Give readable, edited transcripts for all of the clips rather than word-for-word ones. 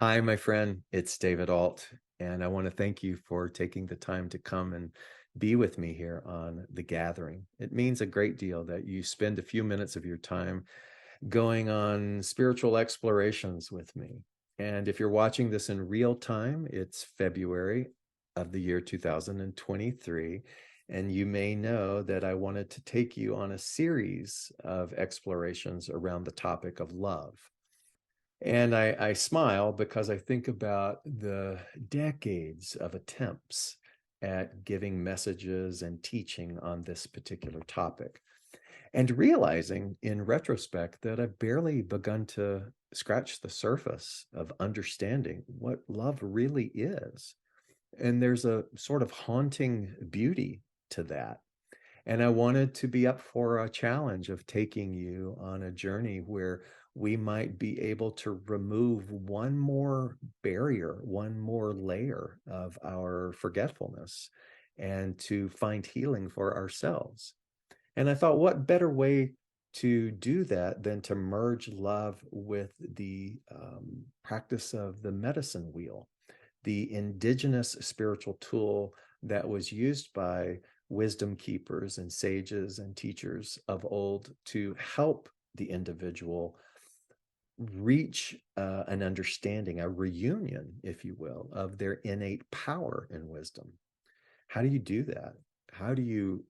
Hi, my friend. It's David Ault, and I want to thank you for taking the time to come and be with me here on The Gathering. It means a great deal that you spend a few minutes of your time going on spiritual explorations with me. And if you're watching this in real time, it's February of the year 2023. And you may know that I wanted to take you on a series of explorations around the topic of love. And I smile because I think about the decades of attempts at giving messages and teaching on this particular topic, and realizing in retrospect that I've barely begun to scratch the surface of understanding what love really is. And there's a sort of haunting beauty to that. And I wanted to be up for a challenge of taking you on a journey where we might be able to remove one more barrier, one more layer of our forgetfulness, and to find healing for ourselves. And I thought, what better way to do that than to merge love with the practice of the medicine wheel, the indigenous spiritual tool that was used by wisdom keepers and sages and teachers of old to help the individual reach an understanding, a reunion, if you will, of their innate power and wisdom. How do you do that? How do you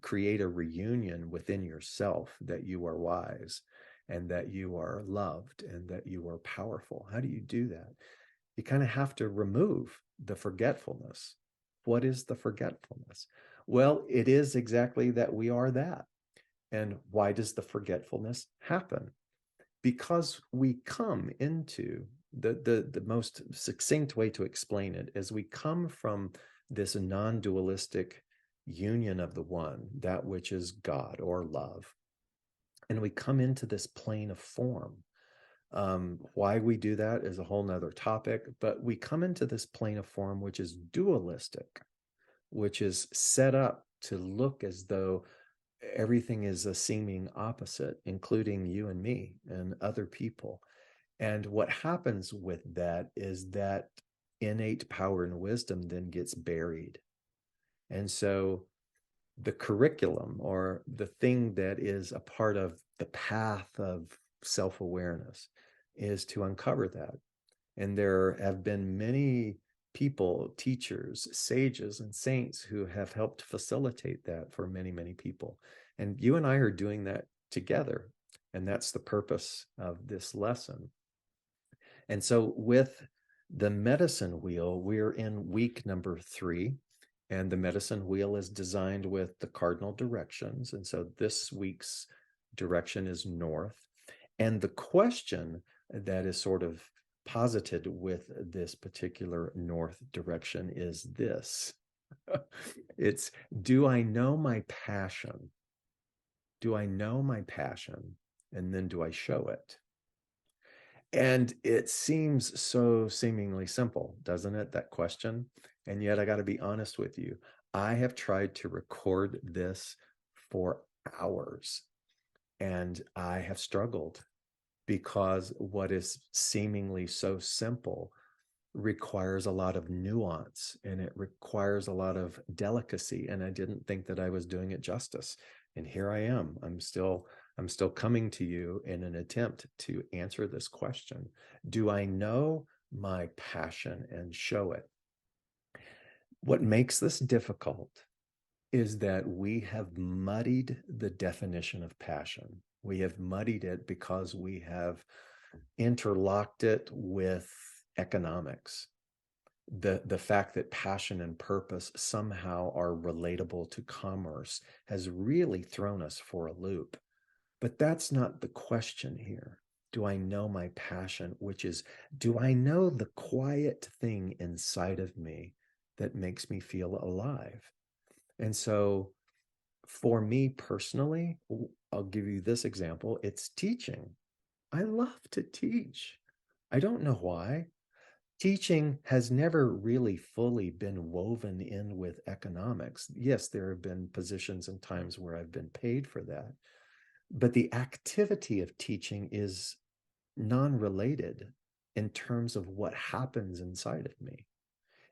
create a reunion within yourself that you are wise and that you are loved and that you are powerful? How do you do that? You kind of have to remove the forgetfulness. What is the forgetfulness? Well, it is exactly that we are that. And why does the forgetfulness happen? Because we come into the most succinct way to explain it is we come from this non-dualistic union of the one, that which is God or love. And we come into this plane of form. Why we do that is a whole nother topic, but we come into this plane of form which is dualistic, which is set up to look as though everything is a seeming opposite, including you and me and other people. And what happens with that is that innate power and wisdom then gets buried. And so the curriculum, or the thing that is a part of the path of self-awareness, is to uncover that. And there have been many people, teachers, sages, and saints who have helped facilitate that for many, many people. And you and I are doing that together. And that's the purpose of this lesson. And so with the medicine wheel, we're in week number 3. And the medicine wheel is designed with the cardinal directions. And so this week's direction is north. And the question that is sort of posited with this particular north direction is this. It's, do I know my passion? Do I know my passion? And then do I show it? And it seems so seemingly simple, doesn't it, that question? And yet I got to be honest with you. I have tried to record this for hours, and I have struggled because what is seemingly so simple requires a lot of nuance, and it requires a lot of delicacy. And I didn't think that I was doing it justice. And here I am. I'm still coming to you in an attempt to answer this question. Do I know my passion and show it? What makes this difficult is that we have muddied the definition of passion. We have muddied it because we have interlocked it with economics. The fact that passion and purpose somehow are relatable to commerce has really thrown us for a loop. But that's not the question here. Do I know my passion? Which is, do I know the quiet thing inside of me that makes me feel alive? And so for me personally, I'll give you this example. It's teaching. I love to teach. I don't know why. Teaching has never really fully been woven in with economics. Yes, there have been positions and times where I've been paid for that. But the activity of teaching is non-related in terms of what happens inside of me.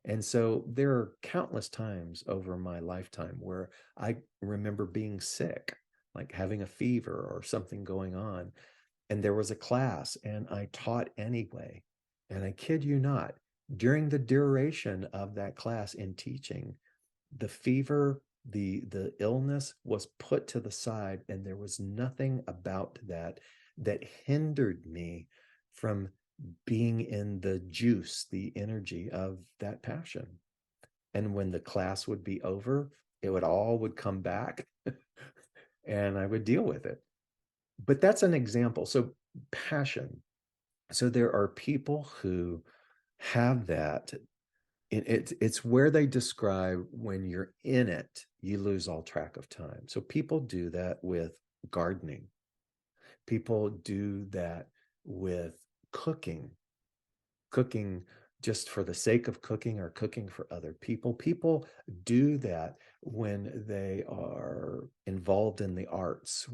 And so there are countless times over my lifetime where I remember being sick, like having a fever or something going on. And there was a class and I taught anyway. And I kid you not, during the duration of that class in teaching, the fever, the illness was put to the side, and there was nothing about that that hindered me from being in the juice, the energy of that passion. And when the class would be over, it would come back and I would deal with it. But that's an example. So passion. So there are people who have that. It's where they describe when you're in it, you lose all track of time. So people do that with gardening. People do that with cooking, cooking just for the sake of cooking or cooking for other people. People do that when they are involved in the arts,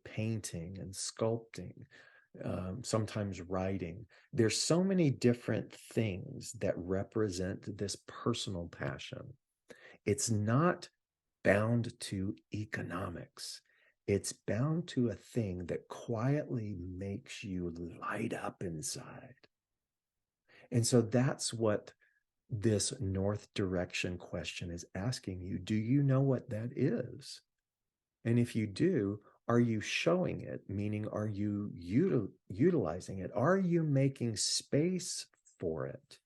painting and sculpting, sometimes writing. There's so many different things that represent this personal passion. It's not bound to economics. It's bound to a thing that quietly makes you light up inside. And so that's what this North Direction question is asking you. Do you know what that is? And if you do, are you showing it? Meaning, are you utilizing it? Are you making space for it?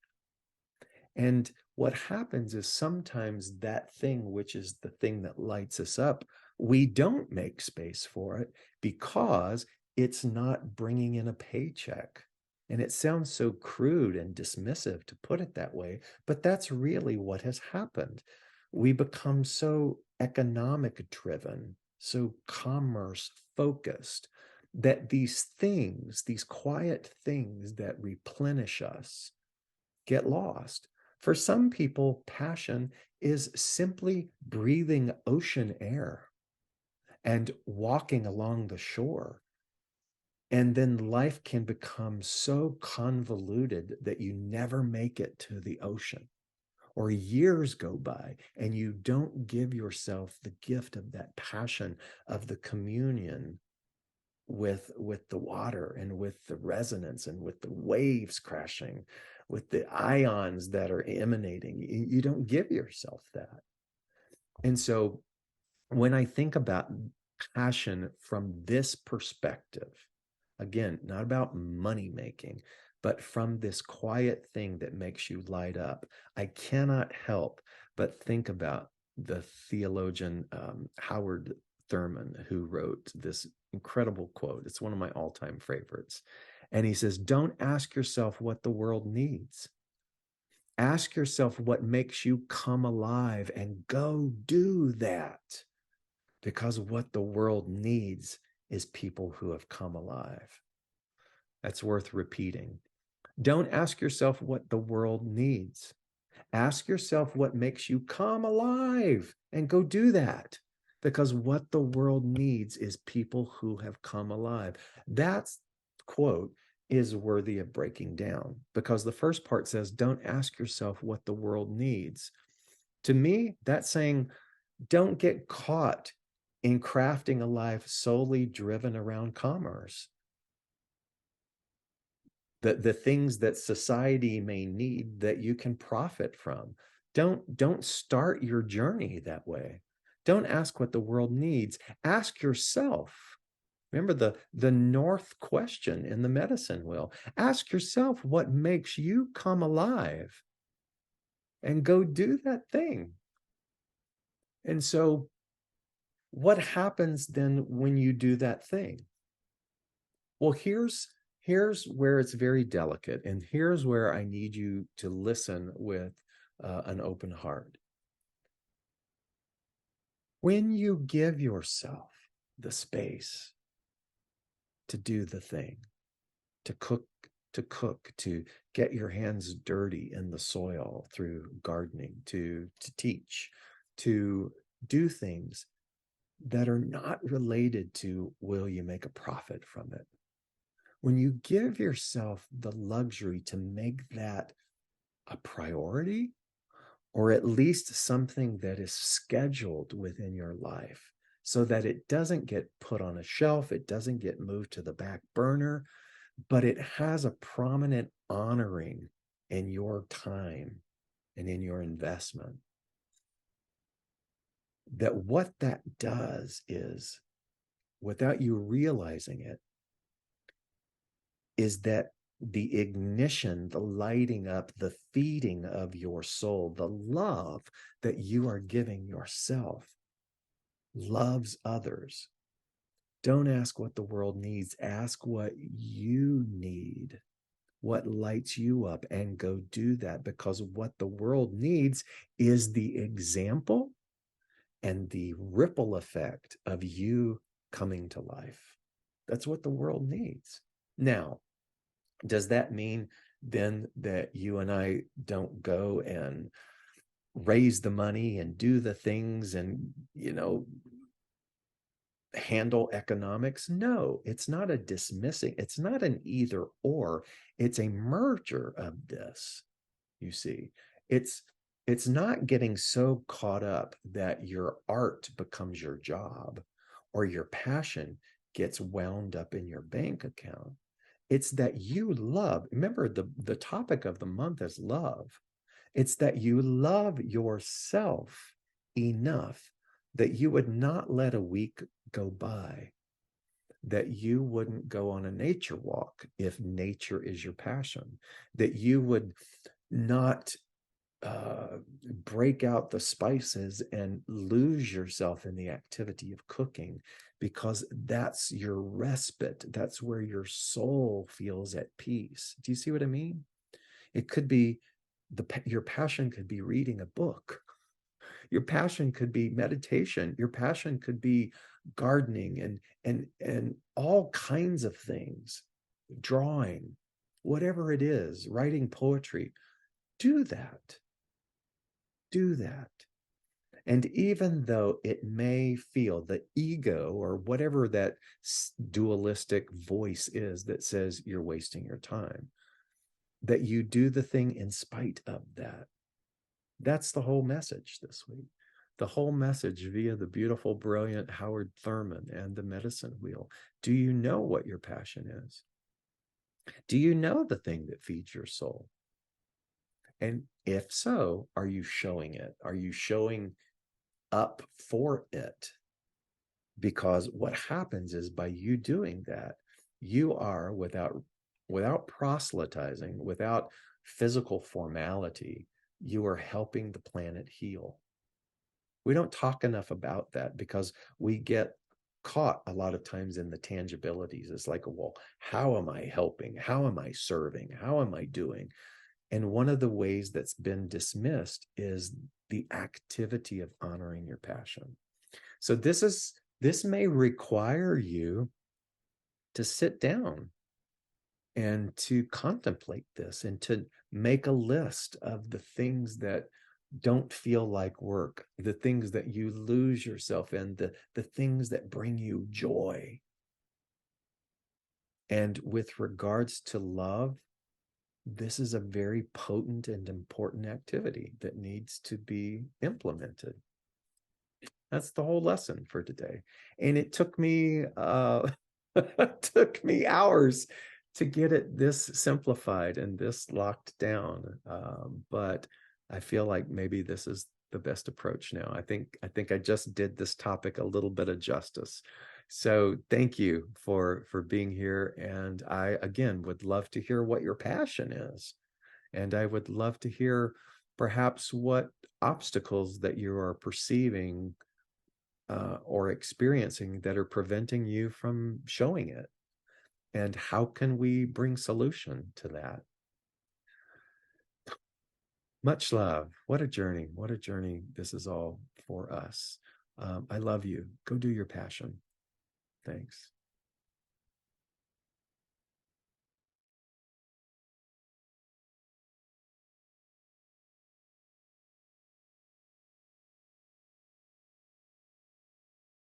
And what happens is sometimes that thing, which is the thing that lights us up, we don't make space for it because it's not bringing in a paycheck. And it sounds so crude and dismissive to put it that way, but that's really what has happened. We become so economic driven, so commerce focused, that these things, these quiet things that replenish us, get lost. For some people, passion is simply breathing ocean air and walking along the shore. And then life can become so convoluted that you never make it to the ocean, or years go by and you don't give yourself the gift of that passion, of the communion with the water and with the resonance and with the waves crashing, with the ions that are emanating. You don't give yourself that. And so when I think about passion from this perspective, again, not about money making, but from this quiet thing that makes you light up, I cannot help but think about the theologian Howard Thurman, who wrote this incredible quote. It's one of my all-time favorites. And he says, don't ask yourself what the world needs. Ask yourself what makes you come alive and go do that. Because what the world needs is people who have come alive. That's worth repeating. Don't ask yourself what the world needs. Ask yourself what makes you come alive and go do that. Because what the world needs is people who have come alive. That quote is worthy of breaking down, because the first part says, don't ask yourself what the world needs. To me, that's saying, don't get caught in crafting a life solely driven around commerce. The things that society may need that you can profit from. Don't start your journey that way. Don't ask what the world needs. Ask yourself. Remember the North question in the medicine wheel. Ask yourself what makes you come alive and go do that thing. And so what happens then when you do that thing? Well, here's where it's very delicate, and here's where I need you to listen with an open heart. When you give yourself the space to do the thing, to cook, to get your hands dirty in the soil through gardening, to teach, to do things that are not related to will you make a profit from it. when you give yourself the luxury to make that a priority, or at least something that is scheduled within your life so that it doesn't get put on a shelf, it doesn't get moved to the back burner, but it has a prominent honoring in your time and in your investment. That what that does is, without you realizing it, is that the ignition, the lighting up, the feeding of your soul, the love that you are giving yourself loves others. Don't ask what the world needs. Ask what you need, what lights you up, and go do that, because what the world needs is the example and the ripple effect of you coming to life. That's what the world needs. Now, does that mean then that you and I don't go and raise the money and do the things and, handle economics? No, it's not a dismissing. It's not an either or. It's a merger of this. You see, it's not getting so caught up that your art becomes your job or your passion gets wound up in your bank account. It's that you love. Remember, the topic of the month is love. It's that you love yourself enough that you would not let a week go by, that you wouldn't go on a nature walk if nature is your passion, that you would not break out the spices and lose yourself in the activity of cooking, because that's your respite. That's where your soul feels at peace. Do you see what I mean? It could be your passion could be reading a book. Your passion could be meditation. Your passion could be gardening and all kinds of things, drawing, whatever it is, writing poetry. Do that. Do that. And even though it may feel the ego or whatever that dualistic voice is that says you're wasting your time, that you do the thing in spite of that. That's the whole message this week. The whole message via the beautiful, brilliant Howard Thurman and the medicine wheel. Do you know what your passion is? Do you know the thing that feeds your soul? And if so, are you showing it? Are you showing up for it? Because what happens is, by you doing that, you are, without proselytizing, without physical formality, you are helping the planet heal. We don't talk enough about that because we get caught a lot of times in the tangibilities. It's like, well, how am I helping? How am I serving? How am I doing? And one of the ways that's been dismissed is the activity of honoring your passion. So this may require you to sit down and to contemplate this and to make a list of the things that don't feel like work, the things that you lose yourself in, the things that bring you joy. And with regards to love, this is a very potent and important activity that needs to be implemented. That's the whole lesson for today. And it took me took me hours to get it this simplified and this locked down. But I feel like maybe this is the best approach now. I think I just did this topic a little bit of justice. So thank you for being here. And I, again, would love to hear what your passion is. And I would love to hear perhaps what obstacles that you are perceiving or experiencing that are preventing you from showing it. And how can we bring solution to that? Much love. What a journey. What a journey this is all for us. I love you. Go do your passion. Thanks.